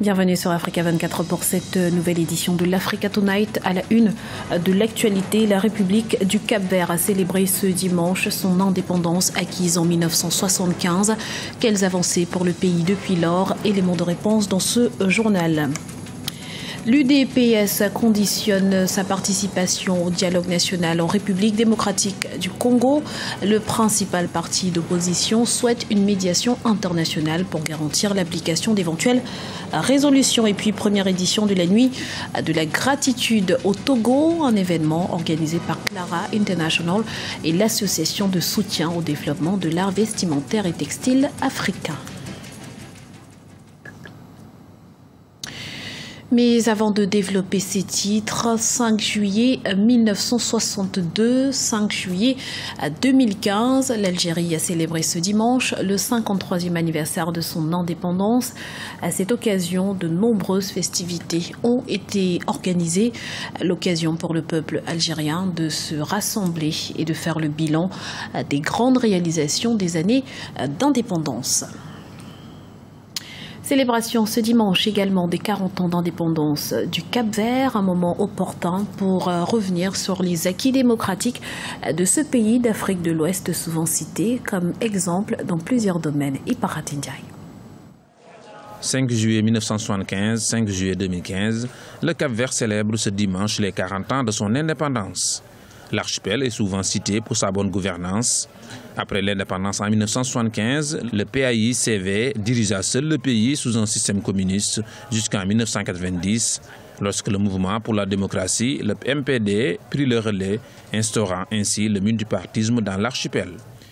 Bienvenue sur Africa 24 pour cette nouvelle édition de l'Africa Tonight. À la une de l'actualité, la République du Cap-Vert a célébré ce dimanche son indépendance acquise en 1975. Quelles avancées pour le pays depuis lors? Éléments de réponse dans ce journal. L'UDPS conditionne sa participation au dialogue national en République démocratique du Congo. Le principal parti d'opposition souhaite une médiation internationale pour garantir l'application d'éventuelles résolutions. Et puis, première édition de la nuit de la gratitude au Togo, un événement organisé par Clara International et l'association de soutien au développement de l'art vestimentaire et textile africain. Mais avant de développer ces titres, 5 juillet 1962, 5 juillet 2015, l'Algérie a célébré ce dimanche le 53e anniversaire de son indépendance. À cette occasion, de nombreuses festivités ont été organisées. L'occasion pour le peuple algérien de se rassembler et de faire le bilan des grandes réalisations des années d'indépendance. Célébration ce dimanche également des 40 ans d'indépendance du Cap-Vert, un moment opportun pour revenir sur les acquis démocratiques de ce pays d'Afrique de l'Ouest souvent cité comme exemple dans plusieurs domaines. Iparat Ndiaye. 5 juillet 1975, 5 juillet 2015, le Cap-Vert célèbre ce dimanche les 40 ans de son indépendance. L'archipel est souvent cité pour sa bonne gouvernance. Après l'indépendance en 1975, le PAI-CV dirigea seul le pays sous un système communiste jusqu'en 1990, lorsque le mouvement pour la démocratie, le MPD, prit le relais, instaurant ainsi le multipartisme dans l'archipel.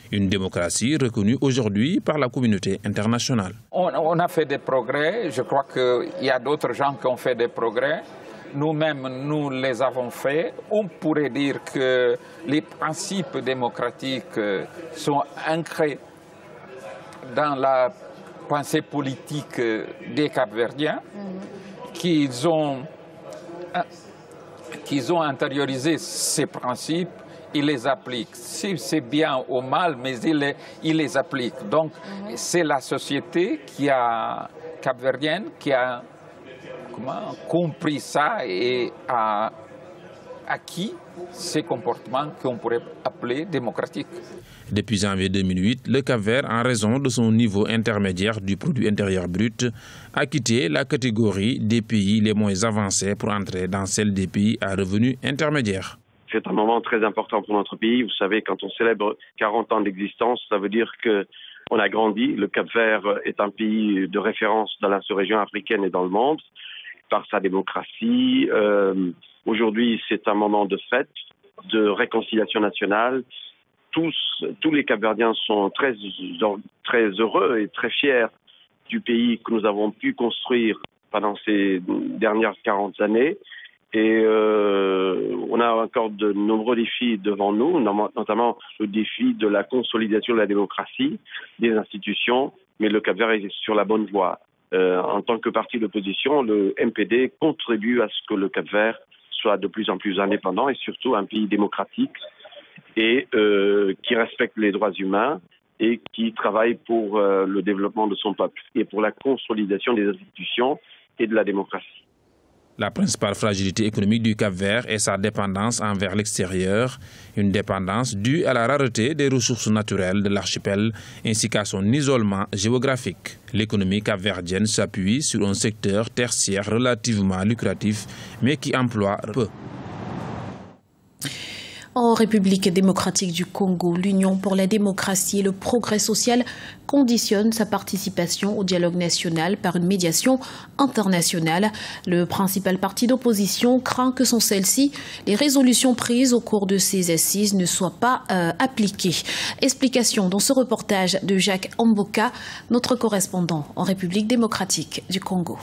Une démocratie reconnue aujourd'hui par la communauté internationale. On a fait des progrès, je crois qu'il y a d'autres gens qui ont fait des progrès. Nous-mêmes, nous les avons faits. On pourrait dire que les principes démocratiques sont ancrés dans la pensée politique des Cap-Verdiens, qu'ils ont intériorisé ces principes, ils les appliquent. Si c'est bien ou mal, mais ils les appliquent. Donc, c'est la société capverdienne qui a compris ça et a acquis ces comportements qu'on pourrait appeler démocratiques. Depuis janvier 2008, le Cap-Vert, en raison de son niveau intermédiaire du produit intérieur brut, a quitté la catégorie des pays les moins avancés pour entrer dans celle des pays à revenus intermédiaires. C'est un moment très important pour notre pays. Vous savez, quand on célèbre 40 ans d'existence, ça veut dire qu'on a grandi. Le Cap-Vert est un pays de référence dans la sous-région africaine et dans le monde, par sa démocratie. Aujourd'hui, c'est un moment de fête, de réconciliation nationale. Tous les Cap-Verdiens sont très heureux et très fiers du pays que nous avons pu construire pendant ces dernières 40 années. Et on a encore de nombreux défis devant nous, notamment le défi de la consolidation de la démocratie, des institutions, mais le Cap-Vert est sur la bonne voie. En tant que parti d'opposition, le MPD contribue à ce que le Cap-Vert soit de plus en plus indépendant et surtout un pays démocratique et qui respecte les droits humains et qui travaille pour le développement de son peuple et pour la consolidation des institutions et de la démocratie. La principale fragilité économique du Cap-Vert est sa dépendance envers l'extérieur, une dépendance due à la rareté des ressources naturelles de l'archipel ainsi qu'à son isolement géographique. L'économie capverdienne s'appuie sur un secteur tertiaire relativement lucratif, mais qui emploie peu. En République démocratique du Congo, l'Union pour la démocratie et le progrès social conditionne sa participation au dialogue national par une médiation internationale. Le principal parti d'opposition craint que sans celle-ci, les résolutions prises au cours de ces assises ne soient pas appliquées. Explication dans ce reportage de Jacques Amboka, notre correspondant en République démocratique du Congo.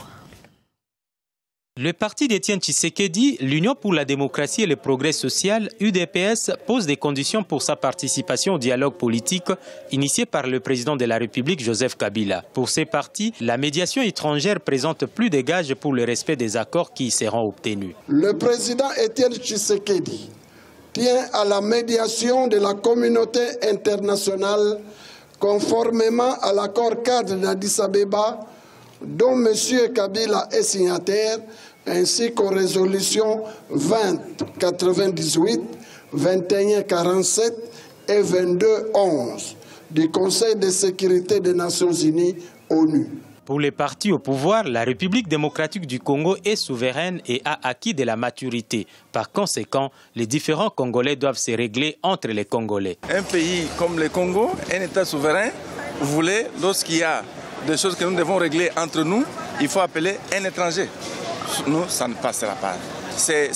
Le parti d'Étienne Tshisekedi, l'Union pour la démocratie et le progrès social, UDPS, pose des conditions pour sa participation au dialogue politique initié par le président de la République, Joseph Kabila. Pour ces partis, la médiation étrangère présente plus de gages pour le respect des accords qui y seront obtenus. Le président Étienne Tshisekedi tient à la médiation de la communauté internationale conformément à l'accord cadre d'Addis Abeba dont M. Kabila est signataire, ainsi qu'aux résolutions 2098, 2147 et 2211 du Conseil de sécurité des Nations Unies, ONU. Pour les partis au pouvoir, la République démocratique du Congo est souveraine et a acquis de la maturité. Par conséquent, les différends congolais doivent se régler entre les Congolais. Un pays comme le Congo, un État souverain, vous voulez, lorsqu'il y a des choses que nous devons régler entre nous, il faut appeler un étranger. Nous, ça ne passera pas. C'est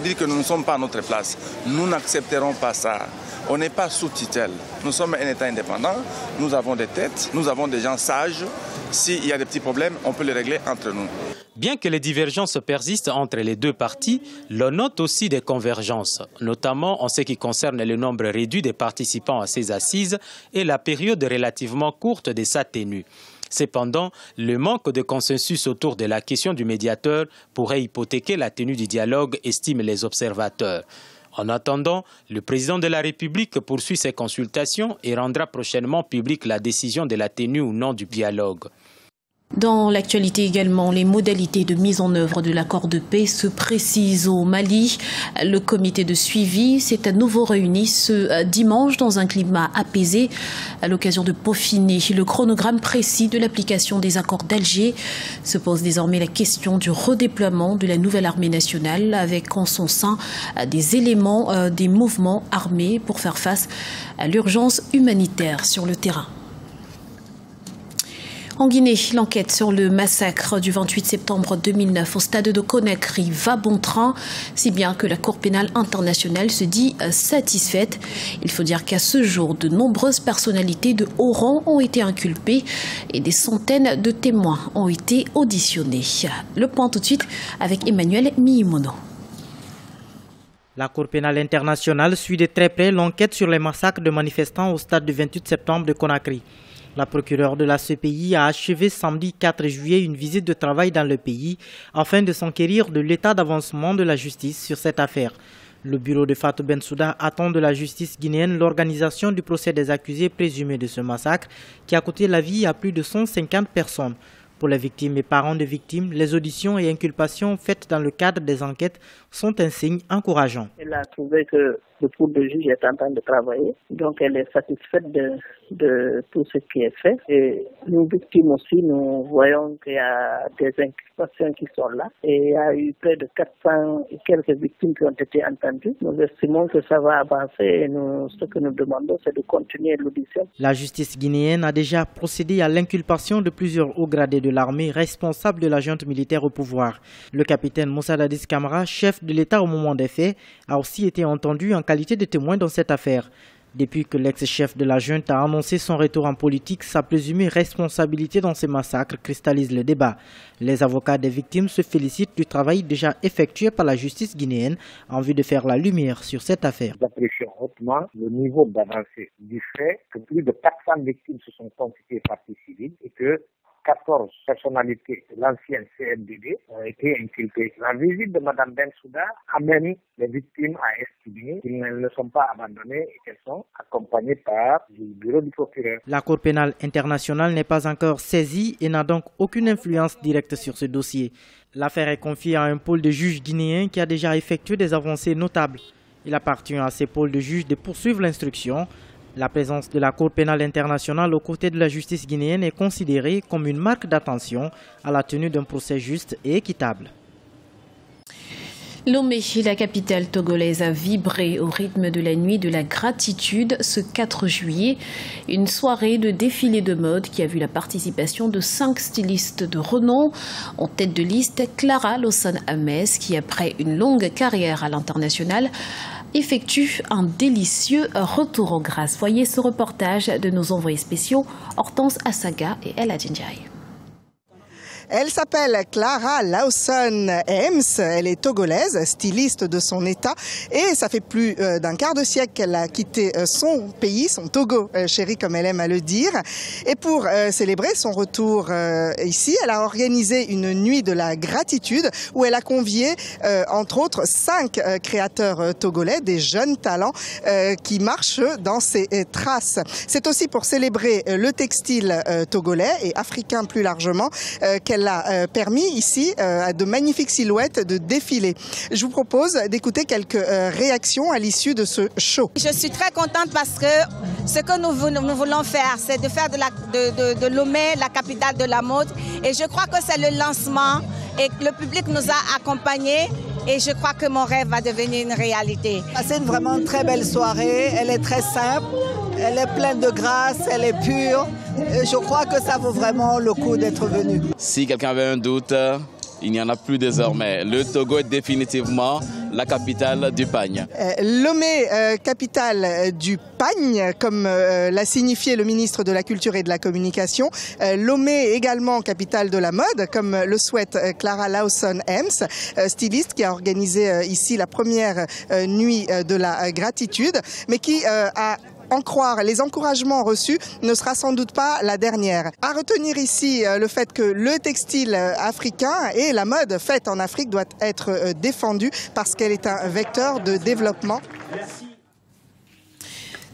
dire que nous ne sommes pas à notre place. Nous n'accepterons pas ça. On n'est pas sous tutelle. Nous sommes un État indépendant, nous avons des têtes, nous avons des gens sages. S'il y a des petits problèmes, on peut les régler entre nous. Bien que les divergences persistent entre les deux partis, l'on note aussi des convergences, notamment en ce qui concerne le nombre réduit de participants à ces assises et la période relativement courte de sa tenue. Cependant, le manque de consensus autour de la question du médiateur pourrait hypothéquer la tenue du dialogue, estiment les observateurs. En attendant, le président de la République poursuit ses consultations et rendra prochainement publique la décision de la tenue ou non du dialogue. Dans l'actualité également, les modalités de mise en œuvre de l'accord de paix se précisent au Mali. Le comité de suivi s'est à nouveau réuni ce dimanche dans un climat apaisé à l'occasion de peaufiner le chronogramme précis de l'application des accords d'Alger. Se pose désormais la question du redéploiement de la nouvelle armée nationale avec en son sein des éléments des mouvements armés pour faire face à l'urgence humanitaire sur le terrain. En Guinée, l'enquête sur le massacre du 28 septembre 2009 au stade de Conakry va bon train, si bien que la Cour pénale internationale se dit satisfaite. Il faut dire qu'à ce jour, de nombreuses personnalités de haut rang ont été inculpées et des centaines de témoins ont été auditionnés. Le point tout de suite avec Emmanuel Miimono. La Cour pénale internationale suit de très près l'enquête sur les massacres de manifestants au stade du 28 septembre de Conakry. La procureure de la CPI a achevé samedi 4 juillet une visite de travail dans le pays afin de s'enquérir de l'état d'avancement de la justice sur cette affaire. Le bureau de Fatou Bensouda attend de la justice guinéenne l'organisation du procès des accusés présumés de ce massacre qui a coûté la vie à plus de 150 personnes. Pour les victimes et parents de victimes, les auditions et inculpations faites dans le cadre des enquêtes sont un signe encourageant. Elle a trouvé que le pool de juge est en train de travailler, donc elle est satisfaite de tout ce qui est fait. Et nous victimes aussi, nous voyons qu'il y a des inculpations qui sont là et il y a eu près de 400 et quelques victimes qui ont été entendues. Nous estimons que ça va avancer et ce que nous demandons, c'est de continuer l'audition. La justice guinéenne a déjà procédé à l'inculpation de plusieurs hauts gradés de l'armée responsables de la junte militaire au pouvoir. Le capitaine Moussa Dadis Camara, chef de l'État au moment des faits, a aussi été entendu en qualité de témoin dans cette affaire. Depuis que l'ex-chef de la junte a annoncé son retour en politique, sa présumée responsabilité dans ces massacres cristallise le débat. Les avocats des victimes se félicitent du travail déjà effectué par la justice guinéenne en vue de faire la lumière sur cette affaire. Nous apprécions hautement le niveau d'avancée du fait que plus de 400 victimes se sont constituées partie civile et que 14 personnalités de l'ancienne CNDD ont été inculpées. La visite de Mme Bensouda amène les victimes à estimer qu'ils ne sont pas abandonnés et qu'elles sont accompagnées par le bureau du procureur. La Cour pénale internationale n'est pas encore saisie et n'a donc aucune influence directe sur ce dossier. L'affaire est confiée à un pôle de juges guinéens qui a déjà effectué des avancées notables. Il appartient à ces pôles de juges de poursuivre l'instruction. La présence de la Cour pénale internationale aux côtés de la justice guinéenne est considérée comme une marque d'attention à la tenue d'un procès juste et équitable. Lomé, la capitale togolaise, a vibré au rythme de la nuit de la gratitude ce 4 juillet. Une soirée de défilé de mode qui a vu la participation de 5 stylistes de renom. En tête de liste, Clara Lawson Ames, qui après une longue carrière à l'international, effectue un délicieux retour aux grâces. Voyez ce reportage de nos envoyés spéciaux Hortense Assaga et Ella Djindjaï. Elle s'appelle Clara Lawson Ems, elle est togolaise, styliste de son état et ça fait plus d'un quart de siècle qu'elle a quitté son pays, son Togo, chéri comme elle aime à le dire. Et pour célébrer son retour ici, elle a organisé une nuit de la gratitude où elle a convié entre autres 5 créateurs togolais, des jeunes talents qui marchent dans ses traces. C'est aussi pour célébrer le textile togolais et africain plus largement qu'elle a permis ici à de magnifiques silhouettes de défiler. Je vous propose d'écouter quelques réactions à l'issue de ce show. Je suis très contente parce que ce que nous voulons faire, c'est de faire de Lomé la capitale de la mode. Et je crois que c'est le lancement et le public nous a accompagnés. Et je crois que mon rêve va devenir une réalité. C'est vraiment une très belle soirée, elle est très simple, elle est pleine de grâce, elle est pure. Et je crois que ça vaut vraiment le coup d'être venu. Si quelqu'un avait un doute, il n'y en a plus désormais. Le Togo est définitivement la capitale du pagne. Lomé, capitale du pagne, comme l'a signifié le ministre de la Culture et de la Communication. Lomé également capitale de la mode, comme le souhaite Clara Lawson Ems, styliste qui a organisé ici la première nuit de la gratitude, mais qui a en croire les encouragements reçus, ne sera sans doute pas la dernière. À retenir ici le fait que le textile africain et la mode faite en Afrique doit être défendue parce qu'elle est un vecteur de développement.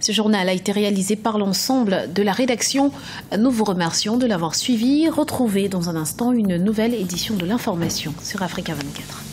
Ce journal a été réalisé par l'ensemble de la rédaction. Nous vous remercions de l'avoir suivi. Retrouvez dans un instant une nouvelle édition de l'information sur Africa 24.